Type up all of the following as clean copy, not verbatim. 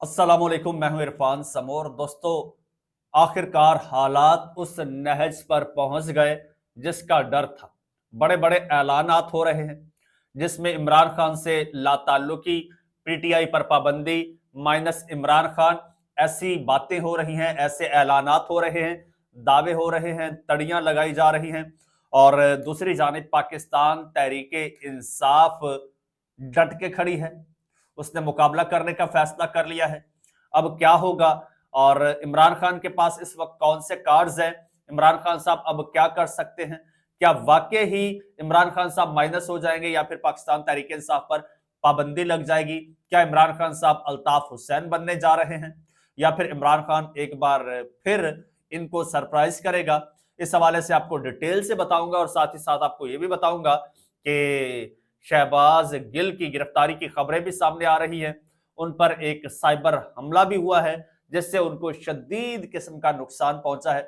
अस्सलाम वालेकुम, मैं हूं इरफान समोर। दोस्तों, आखिरकार हालात उस नहज पर पहुंच गए जिसका डर था। बड़े बड़े ऐलानात हो रहे हैं जिसमें इमरान खान से लाताल्लुकी, पीटीआई पर पाबंदी, माइनस इमरान खान, ऐसी बातें हो रही हैं, ऐसे ऐलानात हो रहे हैं, दावे हो रहे हैं, तड़ियां लगाई जा रही हैं। और दूसरी जानिब पाकिस्तान तहरीके इंसाफ डट के खड़ी है। उसने मुकाबला करने का फैसला कर लिया है। अब क्या होगा और इमरान खान के पास इस वक्त कौन से कार्ड्स हैं? इमरान खान साहब अब क्या कर सकते हैं? क्या वाकई ही इमरान खान साहब माइनस हो जाएंगे या फिर पाकिस्तान तहरीक इंसाफ पर पाबंदी लग जाएगी? क्या इमरान खान साहब अल्ताफ हुसैन बनने जा रहे हैं या फिर इमरान खान एक बार फिर इनको सरप्राइज करेगा? इस हवाले से आपको डिटेल से बताऊंगा और साथ ही साथ आपको यह भी बताऊंगा कि शहबाज गिल की गिरफ्तारी की खबरें भी सामने आ रही हैं। उन पर एक साइबर हमला भी हुआ है जिससे उनको शदीद किस्म का नुकसान पहुंचा है।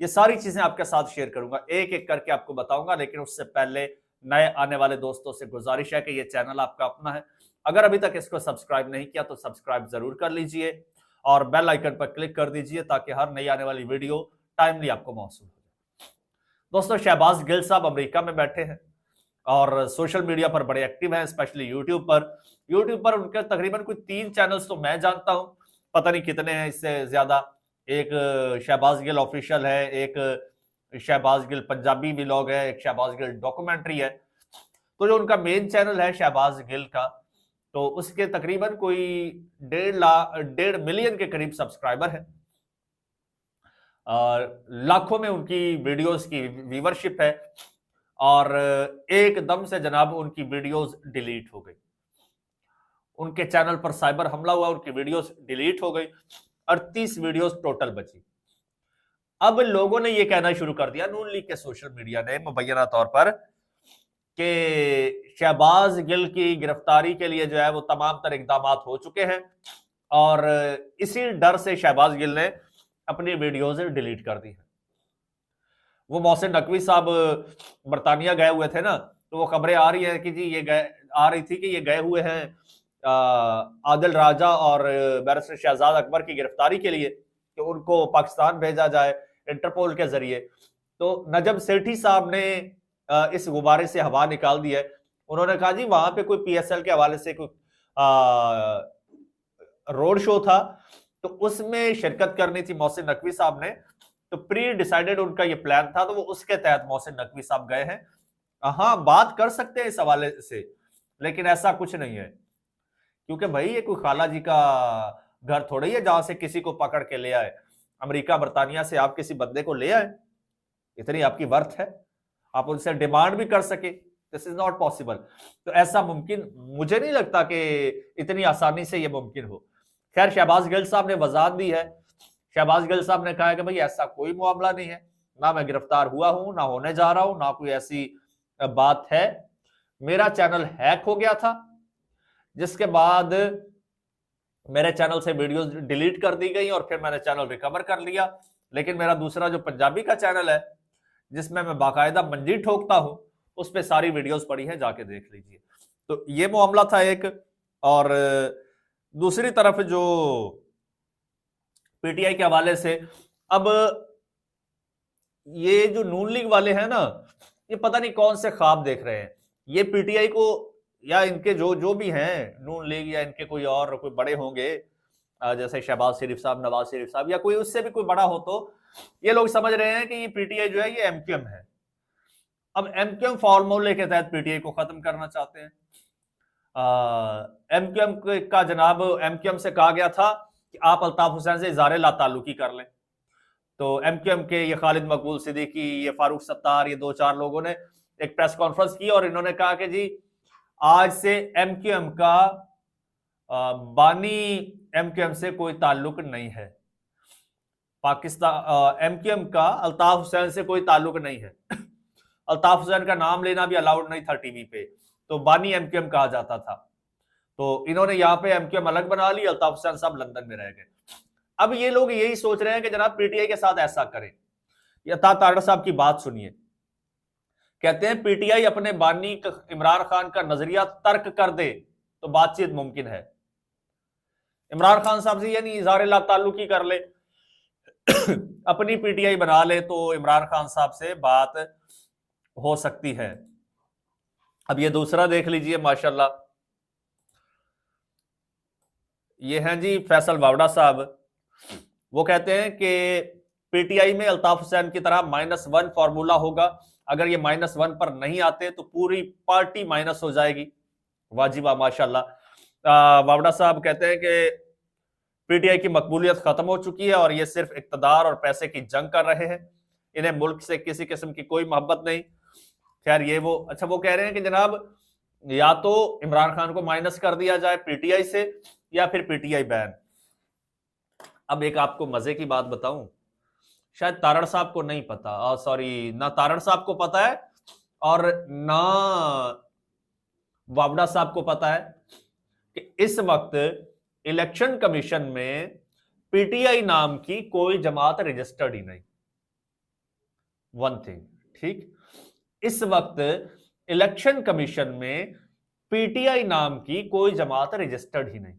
ये सारी चीजें आपके साथ शेयर करूंगा, एक एक करके आपको बताऊंगा। लेकिन उससे पहले नए आने वाले दोस्तों से गुजारिश है कि ये चैनल आपका अपना है। अगर अभी तक इसको सब्सक्राइब नहीं किया तो सब्सक्राइब जरूर कर लीजिए और बेल आइकन पर क्लिक कर दीजिए ताकि हर नई आने वाली वीडियो टाइमली आपको मौसूल हो जाए। दोस्तों, शहबाज गिल साहब अमेरिका में बैठे हैं और सोशल मीडिया पर बड़े एक्टिव हैं, स्पेशली यूट्यूब पर उनके तकरीबन कोई 3 चैनल्स तो मैं जानता हूं, पता नहीं कितने हैं इससे ज्यादा। एक शहबाज गिल ऑफिशियल है, एक शहबाज गिल पंजाबी व्लॉग है, एक शहबाज गिल डॉक्यूमेंट्री है। तो जो उनका मेन चैनल है शहबाज गिल का, तो उसके तकरीबन कोई 1.5 मिलियन के करीब सब्सक्राइबर है और लाखों में उनकी वीडियोस की व्यूवरशिप है। और एकदम से जनाब उनकी वीडियोस डिलीट हो गई। उनके चैनल पर साइबर हमला हुआ, उनकी वीडियोस डिलीट हो गई, 38 वीडियोस टोटल बची। अब लोगों ने यह कहना शुरू कर दिया, नून लीग के सोशल मीडिया ने मुबैना तौर पर, कि शहबाज गिल की गिरफ्तारी के लिए जो है वो तमाम तर इकदाम हो चुके हैं और इसी डर से शहबाज गिल ने अपनी वीडियोज डिलीट कर दी है। वो मोहसिन नकवी साहब बरतानिया गए हुए थे ना, तो वो खबरें आ रही है कि जी आ रही थी कि ये गए हुए हैं आदिल राजा और बैरिस्टर शहजाद अकबर की गिरफ्तारी के लिए, कि उनको पाकिस्तान भेजा जाए इंटरपोल के जरिए। तो नजब सेठी साहब ने इस गुब्बारे से हवा निकाल दी है। उन्होंने कहा जी वहां पे कोई पीएसएल के हवाले से कोई रोड शो था, तो उसमें शिरकत करनी थी मोहसिन नकवी साहब ने। तो प्री डिसाइडेड उनका ये प्लान था, तो वो उसके तहत मोहसिन नकवी साहब गए हैं। हाँ, बात कर सकते हैं इस हवाले से, लेकिन ऐसा कुछ नहीं है, क्योंकि भाई ये कोई खाला जी का घर थोड़ा ही है जहां से किसी को पकड़ के ले आए। अमेरिका बरतानिया से आप किसी बंदे को ले आए, इतनी आपकी वर्थ है, आप उनसे डिमांड भी कर सके? This is not possible. तो ऐसा मुमकिन मुझे नहीं लगता कि इतनी आसानी से यह मुमकिन हो। खैर, शहबाज गिल साहब ने वजाहत दी है। शहबाज गिल साहब ने कहा कि भाई ऐसा कोई मामला नहीं है, ना मैं गिरफ्तार हुआ हूं, ना होने जा रहा हूं, ना कोई ऐसी बात है। मेरा चैनल हैक हो गया था, जिसके बाद मेरे चैनल से वीडियोस डिलीट कर दी गई और फिर मैंने चैनल रिकवर कर लिया। लेकिन मेरा दूसरा जो पंजाबी का चैनल है, जिसमें मैं बाकायदा मंजी ठोकता हूं, उस पर सारी वीडियोस पड़ी है, जाके देख लीजिए। तो ये मामला था एक। और दूसरी तरफ जो पीटीआई के हवाले से, अब ये जो नून लीग वाले हैं ना, ये पता नहीं कौन से ख्वाब देख रहे हैं। ये पीटीआई को या इनके जो जो भी हैं नून लीग, या इनके कोई और कोई बड़े होंगे, जैसे शहबाज शरीफ साहब, नवाज शरीफ साहब, या कोई उससे भी कोई बड़ा हो, तो ये लोग समझ रहे हैं कि ये पीटीआई जो है ये एमक्यूएम है। अब एमक्यूएम फॉर्मूले के तहत पीटीआई को खत्म करना चाहते हैं। एमक्यूएम का जनाब एमक्यूएम से कहा गया था कि आप अल्ताफ हुसैन से इज़हार लाताल्लुकी कर लें। तो एमक्यूएम के ये खालिद मकबूल सिद्दीकी, ये फारूक सत्तार, ये 2-4 लोगों ने एक प्रेस कॉन्फ्रेंस की और इन्होंने कहा कि जी आज से एमक्यूएम का बानी एमक्यूएम से कोई ताल्लुक नहीं है। पाकिस्तान एमक्यूएम का अल्ताफ हुसैन से कोई ताल्लुक नहीं है। अल्ताफ हुसैन का नाम लेना भी अलाउड नहीं था टीवी पे, तो बानी एमक्यूएम कहा जाता था। तो इन्होंने यहाँ पे एमक्यूएम अलग बना ली, अल्ताफ हुसैन साहब लंदन में रह गए। अब ये लोग यही सोच रहे हैं कि जनाब पीटीआई के साथ ऐसा करें। यथा तारड़ साहब की बात सुनिए, कहते हैं पीटीआई अपने बानी इमरान खान का नजरिया तर्क कर दे तो बातचीत मुमकिन है। इमरान खान साहब से यानी इज़हार ला ताल्लुकी कर ले, अपनी पीटीआई बना ले, तो इमरान खान साहब से बात हो सकती है। अब ये दूसरा देख लीजिए माशाल्लाह, ये हैं जी फैसल वावड़ा साहब। वो कहते हैं कि पीटीआई में अल्ताफ हुसैन की तरह -1 फॉर्मूला होगा, अगर ये -1 पर नहीं आते तो पूरी पार्टी माइनस हो जाएगी। वाजिबा माशाल्लाह। वावड़ा साहब कहते हैं कि पीटीआई की मकबूलियत खत्म हो चुकी है और ये सिर्फ इक्तदार और पैसे की जंग कर रहे हैं, इन्हें मुल्क से किसी किस्म की कोई मोहब्बत नहीं। खैर ये वो अच्छा वो कह रहे हैं कि जनाब या तो इमरान खान को माइनस कर दिया जाए पीटीआई से या फिर पीटीआई बैन। अब एक आपको मजे की बात बताऊं, शायद तारड़ साहब को नहीं पता, सॉरी, ना तारड़ साहब को पता है और ना वावड़ा साहब को पता है कि इस वक्त इलेक्शन कमीशन में पीटीआई नाम की कोई जमात रजिस्टर्ड ही नहीं। वन थिंग, ठीक, इस वक्त इलेक्शन कमीशन में पीटीआई नाम की कोई जमात रजिस्टर्ड ही नहीं।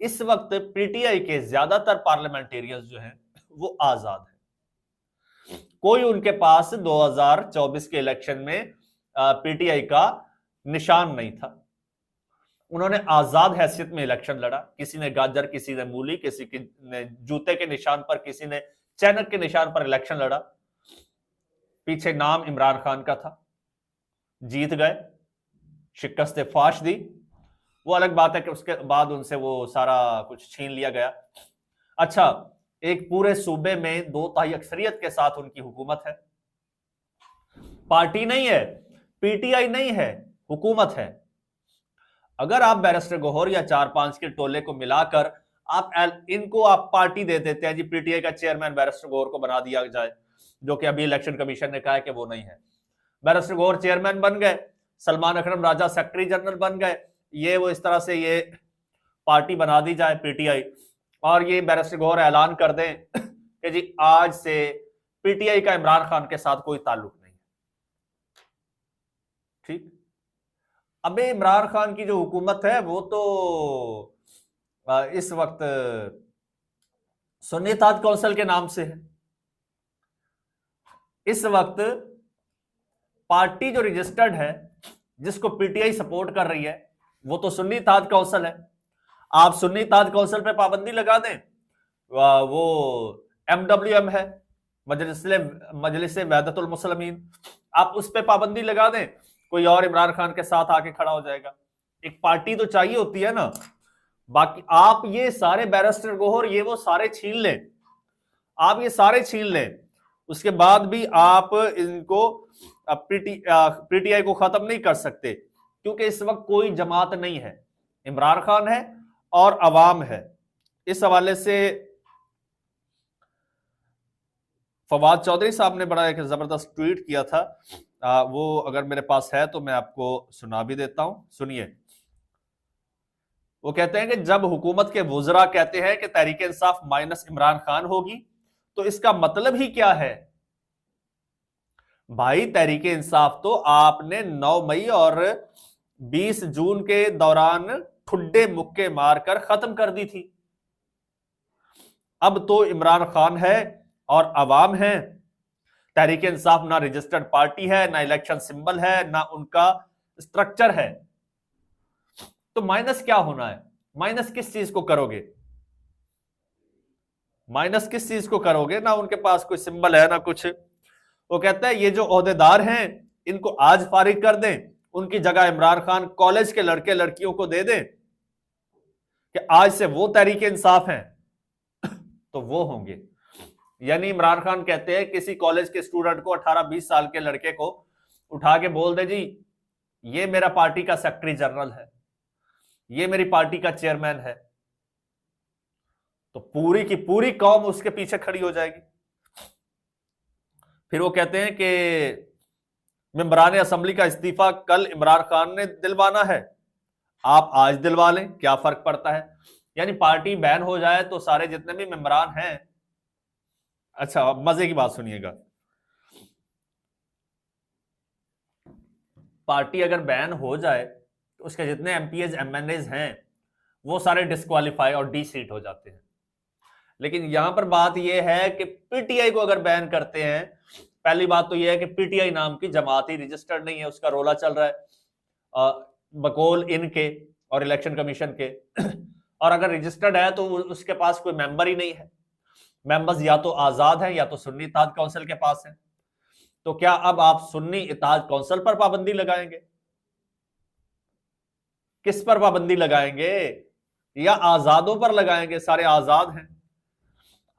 इस वक्त पीटीआई के ज्यादातर पार्लियामेंटेरियंस जो हैं वो आजाद हैं। कोई उनके पास 2024 के इलेक्शन में पीटीआई का निशान नहीं था। उन्होंने आजाद हैसियत में इलेक्शन लड़ा, किसी ने गाजर, किसी ने मूली, किसी ने जूते के निशान पर, किसी ने चैनक के निशान पर इलेक्शन लड़ा। पीछे नाम इमरान खान का था, जीत गए, शिकस्त फाश दी। वो अलग बात है कि उसके बाद उनसे वो सारा कुछ छीन लिया गया। अच्छा, एक पूरे सूबे में 2/3 अक्सरियत के साथ उनकी हुकूमत है, पार्टी नहीं है, पीटीआई नहीं है, हुकूमत है। अगर आप बैरिस्टर गौहर या 4-5 के टोले को मिलाकर इनको आप पार्टी दे देते हैं जी, पीटीआई का चेयरमैन बैरिस्टर गौहर को बना दिया जाए, जो कि अभी इलेक्शन कमीशन ने कहा है कि वो नहीं है। बैरिस्टर गौहर चेयरमैन बन गए, सलमान अकरम राजा सेक्रेटरी जनरल बन गए, ये वो इस तरह से ये पार्टी बना दी जाए पीटीआई, और ये बैरिस्टर गौहर ऐलान कर दें कि जी आज से पीटीआई का इमरान खान के साथ कोई ताल्लुक नहीं है। ठीक, अबे इमरान खान की जो हुकूमत है वो तो इस वक्त सुन्नी ताज काउंसिल के नाम से है। इस वक्त पार्टी जो रजिस्टर्ड है, जिसको पीटीआई सपोर्ट कर रही है, वो तो सुन्नी ताज काउंसिल है। आप सुन्नी ताज काउंसिल पे पाबंदी लगा दें, वो MWM है, मजलिस वहदतुल मुस्लिमीन, आप उस पे पाबंदी लगा दें, कोई और इमरान खान के साथ आके खड़ा हो जाएगा। एक पार्टी तो चाहिए होती है ना। बाकी आप ये सारे बैरिस्टर गौहर ये वो सारे छीन लें, आप ये सारे छीन लें, उसके बाद भी आप इनको पीटीआई को खत्म नहीं कर सकते, क्योंकि इस वक्त कोई जमात नहीं है, इमरान खान है और अवाम है। इस हवाले से फवाद चौधरी साहब ने बड़ा एक जबरदस्त ट्वीट किया था, वो अगर मेरे पास है तो मैं आपको सुना भी देता हूं, सुनिए। वो कहते हैं कि जब हुकूमत के वुज़रा कहते हैं कि तहरीक इंसाफ माइनस इमरान खान होगी, तो इसका मतलब ही क्या है भाई? तहरीक इंसाफ तो आपने 9 मई और 20 जून के दौरान ठुड्डे मुक्के मारकर खत्म कर दी थी। अब तो इमरान खान है और अवाम है। तहरीक इंसाफ ना रजिस्टर्ड पार्टी है, ना इलेक्शन सिंबल है, ना उनका स्ट्रक्चर है। तो माइनस क्या होना है? माइनस किस चीज को करोगे? माइनस किस चीज को करोगे? ना उनके पास कोई सिंबल है ना कुछ। वो कहता है ये जो ओहदेदार हैं इनको आज फारिग कर दें, उनकी जगह इमरान खान कॉलेज के लड़के लड़कियों को दे दें कि आज से वो तहरीक इंसाफ हैं, तो वो होंगे। यानी इमरान खान कहते हैं किसी कॉलेज के स्टूडेंट को, 18-20 साल के लड़के को उठा के बोल दे जी ये मेरा पार्टी का सेक्रेटरी जनरल है, ये मेरी पार्टी का चेयरमैन है, तो पूरी की पूरी कौम उसके पीछे खड़ी हो जाएगी। फिर वो कहते हैं कि मेंबरान असेंबली का इस्तीफा कल इमरान खान ने दिलवाना है, आप आज दिलवा लें, क्या फर्क पड़ता है? यानी पार्टी बैन हो जाए तो सारे जितने भी मेंबरान हैं, अच्छा मजे की बात सुनिएगा, पार्टी अगर बैन हो जाए तो उसके जितने MPs MNAs हैं वो सारे डिस्क्वालीफाई और डी सीट हो जाते हैं। लेकिन यहां पर बात यह है कि पीटीआई को अगर बैन करते हैं, पहली बात तो यह है कि पीटीआई नाम की जमात ही रजिस्टर्ड नहीं है, उसका रोला चल रहा है बकौल इनके और इलेक्शन कमीशन के और अगर रजिस्टर्ड है तो उसके पास कोई मेंबर ही नहीं है। मेंबर्स या तो आजाद हैं या तो सुन्नी इत्तेहाद काउंसिल के पास है। तो क्या अब आप सुन्नी इत्तेहाद काउंसिल पर पाबंदी लगाएंगे? किस पर पाबंदी लगाएंगे? या आजादों पर लगाएंगे? सारे आजाद हैं।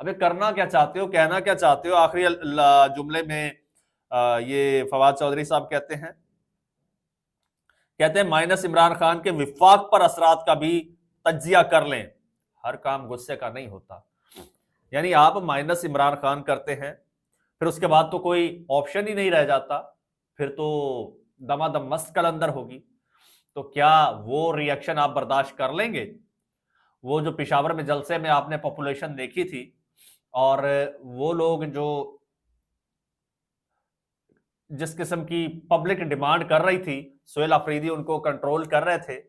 अबे करना क्या चाहते हो, कहना क्या चाहते हो? आखिरी जुमले में ये फवाद चौधरी साहब कहते हैं माइनस इमरान खान के विफाक पर असरात का भी तज्जिया कर लें। हर काम गुस्से का नहीं होता। यानी आप माइनस इमरान खान करते हैं, फिर उसके बाद तो कोई ऑप्शन ही नहीं रह जाता, फिर तो दमादम मस्त कलंदर होगी। तो क्या वो रिएक्शन आप बर्दाश्त कर लेंगे? वो जो पिशावर में जलसे में आपने पॉपुलेशन देखी थी और वो लोग जो जिस किस्म की पब्लिक डिमांड कर रही थी, सुहेल अफरीदी उनको कंट्रोल कर रहे थे।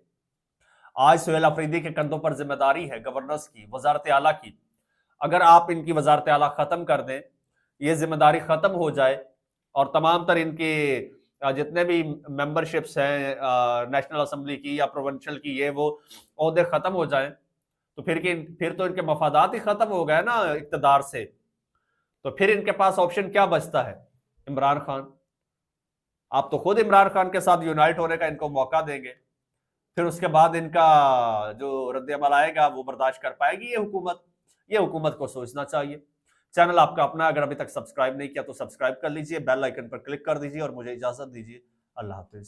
आज सुहेल अफरीदी के कंधों पर जिम्मेदारी है गवर्नर्स की, वजारत आला की। अगर आप इनकी वजारत आला खत्म कर दें, ये जिम्मेदारी खत्म हो जाए और तमाम तर इनके जितने भी मेंबरशिप्स हैं नेशनल असेंबली की या प्रोविंशियल की, ये वो ओहदे खत्म हो जाए, तो फिर तो इनके मफादात ही खत्म हो गए ना इक्तदार से। तो फिर इनके पास ऑप्शन क्या बचता है? इमरान खान। आप तो खुद इमरान खान के साथ यूनाइट होने का इनको मौका देंगे, फिर उसके बाद इनका जो रद्द-ए-अमल आएगा वो बर्दाश्त कर पाएगी ये हुकूमत? ये हुकूमत को सोचना चाहिए। चैनल आपका अपना, अगर अभी तक सब्सक्राइब नहीं किया तो सब्सक्राइब कर लीजिए, बेल आइकन पर क्लिक कर दीजिए और मुझे इजाजत दीजिए। अल्लाह हाफिज।